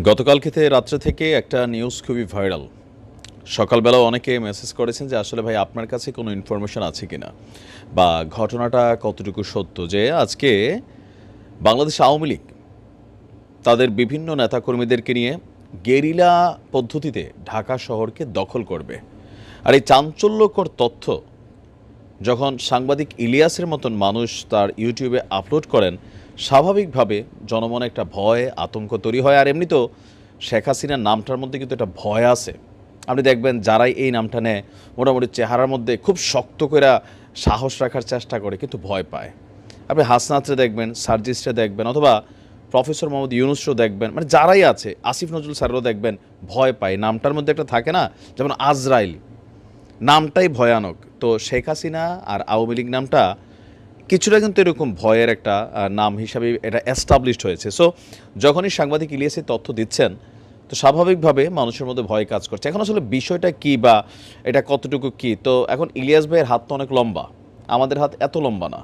গতকালকে রাত্রে থেকে একটা নিউজ খুবই ভাইরাল। সকালবেলাও অনেকে মেসেজ করেছেন যে আসলে ভাই আপনার কাছে কোনো ইনফরমেশন আছে কিনা বা ঘটনাটা কতটুকু সত্য যে আজকে বাংলাদেশ আওয়ামী লীগ তাদের বিভিন্ন নেতাকর্মীদেরকে নিয়ে গেরিলা পদ্ধতিতে ঢাকা শহরকে দখল করবে। আর এই চাঞ্চল্যকর তথ্য যখন সাংবাদিক ইলিয়াসের মতন মানুষ তার ইউটিউবে আপলোড করেন, স্বাভাবিকভাবে জনমনে একটা ভয় আতঙ্ক তৈরি হয়। আর এমনিতেও শেখ হাসিনার নামটার মধ্যে কিন্তু একটা ভয় আছে। আপনি দেখবেন যারাই এই নামটা নেয় মোটামুটি চেহারার মধ্যে খুব শক্ত করে সাহস রাখার চেষ্টা করে কিন্তু ভয় পায়। আপনি হাসনাতরে দেখবেন, সার্জিসরে দেখবেন, অথবা প্রফেসর মোহাম্মদ ইউনুসও দেখবেন, মানে যারাই আছে, আসিফ নজরুল স্যারও দেখবেন ভয় পায়। নামটার মধ্যে একটা থাকে না, যেমন আজরাইল নামটাই ভয়ানক। তো শেখ হাসিনা আর আওয়ামী লীগ নামটা কিছুটা কিন্তু এরকম ভয়ের একটা নাম হিসাবে এটা এস্টাবলিশড হয়েছে। সো যখনই সাংবাদিক ইলিয়াসের তথ্য দিচ্ছেন, তো স্বাভাবিকভাবে মানুষের মধ্যে ভয় কাজ করছে। এখন আসলে বিষয়টা কী বা এটা কতটুকু কী, তো এখন ইলিয়াস ভাইয়ের হাত তো অনেক লম্বা, আমাদের হাত এত লম্বা না।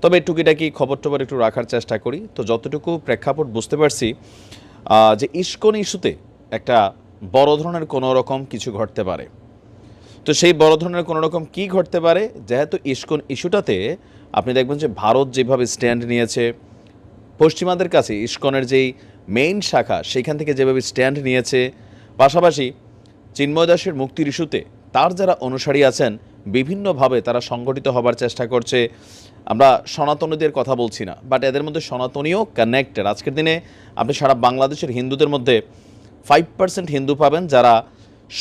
তবে টুকিটাকি খবর টবর একটু রাখার চেষ্টা করি। তো যতটুকু প্রেক্ষাপট বুঝতে পারছি যে ইস্কন ইস্যুতে একটা বড় ধরনের কোনো রকম কিছু ঘটতে পারে। তো সেই বড় ধরনের কোনো রকম কী ঘটতে পারে, যেহেতু ইস্কন ইস্যুটাতে আপনি দেখবেন যে ভারত যেভাবে স্ট্যান্ড নিয়েছে, পশ্চিমাদের কাছে ইস্কনের যেই মেইন শাখা সেইখান থেকে যেভাবে স্ট্যান্ড নিয়েছে, পাশাপাশি চিন্ময় দাসের মুক্তির ইস্যুতে তার যারা অনুসারী আছেন বিভিন্নভাবে তারা সংগঠিত হবার চেষ্টা করছে। আমরা সনাতনীদের কথা বলছি না, বাট এদের মধ্যে সনাতনীও কানেক্টেড। আজকের দিনে আপনি সারা বাংলাদেশের হিন্দুদের মধ্যে 5% হিন্দু পাবেন যারা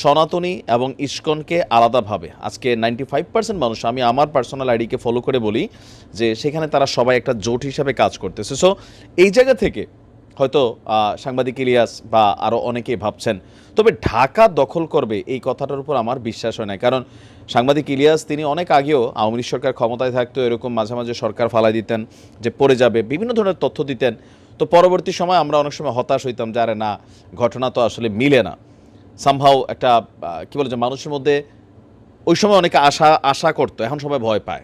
সনাতনী এবং ইস্কনকে আলাদাভাবে, আজকে 95% মানুষ, আমি আমার পার্সোনাল আইডিকে ফলো করে বলি যে সেখানে তারা সবাই একটা জোট হিসাবে কাজ করতেছে। সো এই জায়গা থেকে হয়তো সাংবাদিক ইলিয়াস বা আরও অনেকেই ভাবছেন। তবে ঢাকা দখল করবে এই কথাটার উপর আমার বিশ্বাস হয় না, কারণ সাংবাদিক ইলিয়াস তিনি অনেক আগেও আওয়ামী লীগ সরকার ক্ষমতায় থাকতো এরকম মাঝে মাঝে সরকার ফালাই দিতেন যে পড়ে যাবে, বিভিন্ন ধরনের তথ্য দিতেন। তো পরবর্তী সময় আমরা অনেক সময় হতাশ হইতাম যে আরে না, ঘটনা তো আসলে মিলে না। সামহাও একটা কী বলে যে মানুষের মধ্যে ওই সময় অনেকে আশা করতো, এখন সবাই ভয় পায়।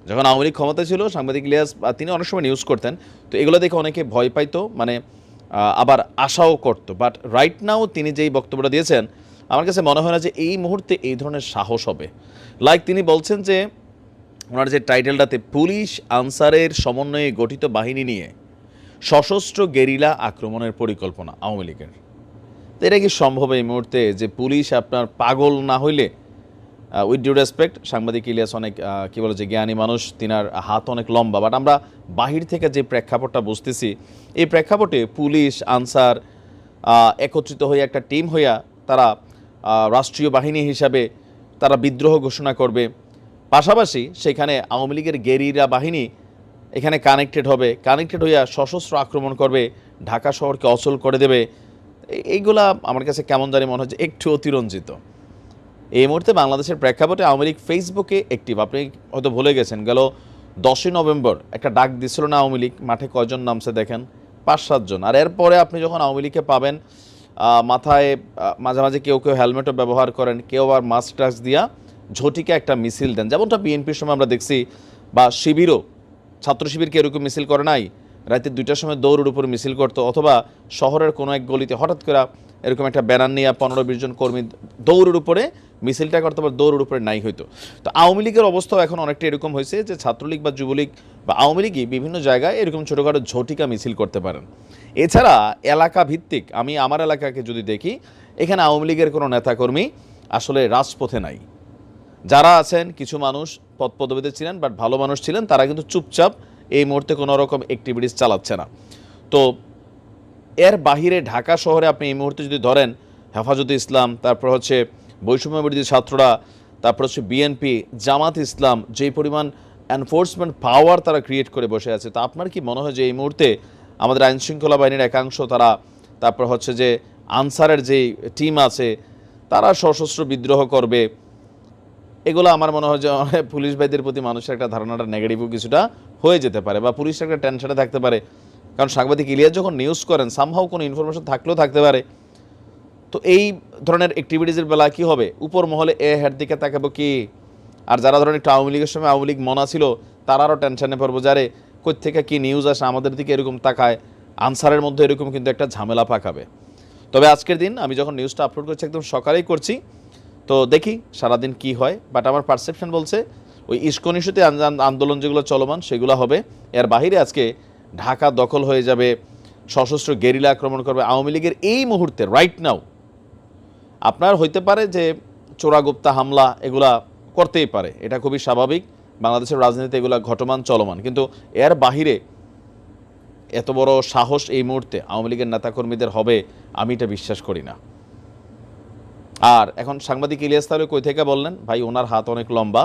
যখন আওয়ামী লীগ ক্ষমতায় ছিল সাংবাদিক ইলিয়াস তিনি অনেক সময় নিউজ করতেন, তো এগুলো দেখে অনেকে ভয় পাইতো, মানে আবার আশাও করতো। বাট রাইট নাও তিনি যেই বক্তব্যটা দিয়েছেন, আমার কাছে মনে হয় না যে এই মুহূর্তে এই ধরনের সাহস হবে। লাইক তিনি বলছেন যে ওনার যে টাইটেলটাতে পুলিশ আনসারের সমন্বয়ে গঠিত বাহিনী নিয়ে সশস্ত্র গেরিলা আক্রমণের পরিকল্পনা আওয়ামী লীগের। তো এটা কি সম্ভব এই মুহূর্তে যে পুলিশ আপনার পাগল না হইলে, উইথ ডিউ রেসপেক্ট সাংবাদিক ইলিয়াস অনেক কী বলে যে জ্ঞানী মানুষ, তিনার হাত অনেক লম্বা, বাট আমরা বাহির থেকে যে প্রেক্ষাপটটা বুঝতেছি এই প্রেক্ষাপটে পুলিশ আনসার একত্রিত হয়ে একটা টিম হইয়া তারা রাষ্ট্রীয় বাহিনী হিসাবে তারা বিদ্রোহ ঘোষণা করবে, পাশাপাশি সেখানে আওয়ামী লীগের গেরিলা বাহিনী এখানে কানেক্টেড হবে, কানেক্টেড হইয়া সশস্ত্র আক্রমণ করবে, ঢাকা শহরকে অচল করে দেবে। এইগুলা আমার কাছে কেমন জানি মনে হচ্ছে একটু অতিরঞ্জিত। এই মুহূর্তে বাংলাদেশের প্রেক্ষাপটে আওয়ামী লীগ ফেসবুকে অ্যাক্টিভ। আপনি হয়তো ভুলে গেছেন, গেল 10ই নভেম্বর একটা ডাক দিছিল না আওয়ামী লীগ, মাঠে কয়জন নামছে দেখেন, 5-7 জন। আর এরপরে আপনি যখন আওয়ামী লীগকে পাবেন মাথায় মাঝে মাঝে কেউ কেউ হেলমেটও ব্যবহার করেন, কেউ আবার মাস্ক টাস্ক দিয়া ঝটিকে একটা মিছিল দেন, যেমনটা বিএনপির সময় আমরা দেখছি, বা শিবিরও, ছাত্র শিবিরকে এরকম মিছিল করে নাই, রাতে 2টার সময় দৌড়ের উপর মিছিল করতো, অথবা শহরের কোনো এক গলিতে হঠাৎ করে এরকম একটা ব্যানার নিয়ে 15-20 জন কর্মী দৌড়ের উপরে মিছিলটা করতে পারে, দৌড়ের উপরে নাই হইতো। তো আওয়ামী লীগের অবস্থাও এখন অনেকটা এরকম হয়েছে যে ছাত্রলীগ বা যুবলীগ বা আওয়ামী লীগই বিভিন্ন জায়গায় এরকম ছোটোখাটো ঝটিকা মিছিল করতে পারেন। এছাড়া এলাকা ভিত্তিক আমি আমার এলাকাকে যদি দেখি, এখানে আওয়ামী লীগের কোনো নেতাকর্মী আসলে রাজপথে নাই। যারা আছেন কিছু মানুষ পদপদবিতে ছিলেন বাট ভালো মানুষ ছিলেন, তারা কিন্তু চুপচাপ এই মুহূর্তে কোনো রকম অ্যাক্টিভিটিস চালাচ্ছে না। তো এর বাহিরে ঢাকা শহরে আপনি এই মুহূর্তে যদি ধরেন হেফাজতে ইসলাম, তারপর হচ্ছে বৈষম্য বিরোধী ছাত্ররা, তারপর হচ্ছে বিএনপি, জামাত ইসলাম, যেই পরিমাণ এনফোর্সমেন্ট পাওয়ার তারা ক্রিয়েট করে বসে আছে, তো আপনার কি মনে হয় যে এই মুহূর্তে আমাদের আইনশৃঙ্খলা বাহিনীর একাংশ তারা, তারপর হচ্ছে যে আনসারের যেই টিম আছে তারা সশস্ত্র বিদ্রোহ করবে? এগুলো আমার মনে হয় যে পুলিশ ভাইদের প্রতি মানুষের একটা ধারণাটা নেগেটিভও কিছুটা হয়ে যেতে পারে, বা পুলিশের একটা টেনশনে থাকতে পারে। কারণ সাংবাদিক ইলিয়াস যখন নিউজ করেন সামহাও কোনো ইনফরমেশন থাকলেও থাকতে পারে। তো এই ধরনের অ্যাক্টিভিটিসের বেলা কী হবে, উপর মহলে হেড দিকে তাকাবো কি, আর যারা ধরেন একটু আওয়ামী লীগের সময় আওয়ামী লীগ মনা ছিল তারা আরও টেনশনে পড়বো, যারে কোথা থেকে কী নিউজ আসে আমাদের দিকে এরকম তাকায়, আনসারের মধ্যে এরকম কিন্তু একটা ঝামেলা পাকাবে। তবে আজকের দিন আমি যখন নিউজটা আপলোড করছি একদম সকালেই করছি, তো দেখি সারাদিন কি হয়। বাট আমার পারসেপশন বলছে ওই ইস্কন ইস্যুতে আন্দোলন যেগুলো চলমান সেগুলো হবে। এর বাহিরে আজকে ঢাকা দখল হয়ে যাবে, সশস্ত্র গেরিলা আক্রমণ করবে আওয়ামী লীগের এই মুহূর্তে রাইট নাও। আপনার হইতে পারে যে চোরাগুপ্তা হামলা এগুলা করতেই পারে, এটা খুবই স্বাভাবিক, বাংলাদেশের রাজনীতিতে এগুলা ঘটমান চলমান, কিন্তু এর বাহিরে এত বড় সাহস এই মুহূর্তে আওয়ামী লীগের নেতাকর্মীদের হবে আমি এটা বিশ্বাস করি না। আর এখন সাংবাদিক ইলিয়াস তাহলে কই থেকে বললেন, ভাই ওনার হাত অনেক লম্বা,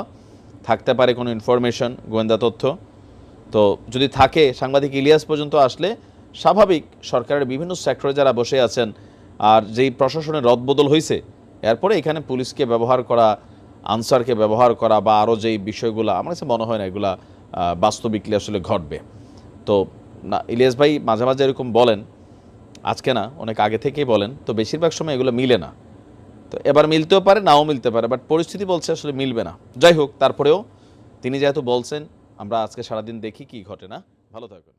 থাকতে পারে কোনো ইনফরমেশন, গোয়েন্দা তথ্য। তো যদি থাকে সাংবাদিক ইলিয়াস পর্যন্ত আসলে স্বাভাবিক সরকারের বিভিন্ন সেক্টরে যারা বসে আছেন আর যেই প্রশাসনের রদবদল হয়েছে এরপরে এখানে পুলিশকে ব্যবহার করা, আনসারকে ব্যবহার করা বা আরও যেই বিষয়গুলো আমার কাছে মনে হয় না এগুলা বাস্তবিকলি আসলে ঘটবে। তো না, ইলিয়াস ভাই মাঝে মাঝে এরকম বলেন, আজকে না অনেক আগে থেকেই বলেন, তো বেশিরভাগ সময় এগুলো মিলে না। তো এবার মিলতেও পারে নাও মিলতে পারে, বাট পরিস্থিতি বলছে আসলে মিলবে না। যাই হোক, তারপরেও তিনি যেহেতু বলছেন আমরা আজকে সারাদিন দেখি কি ঘটে না। ভালো থাকবেন।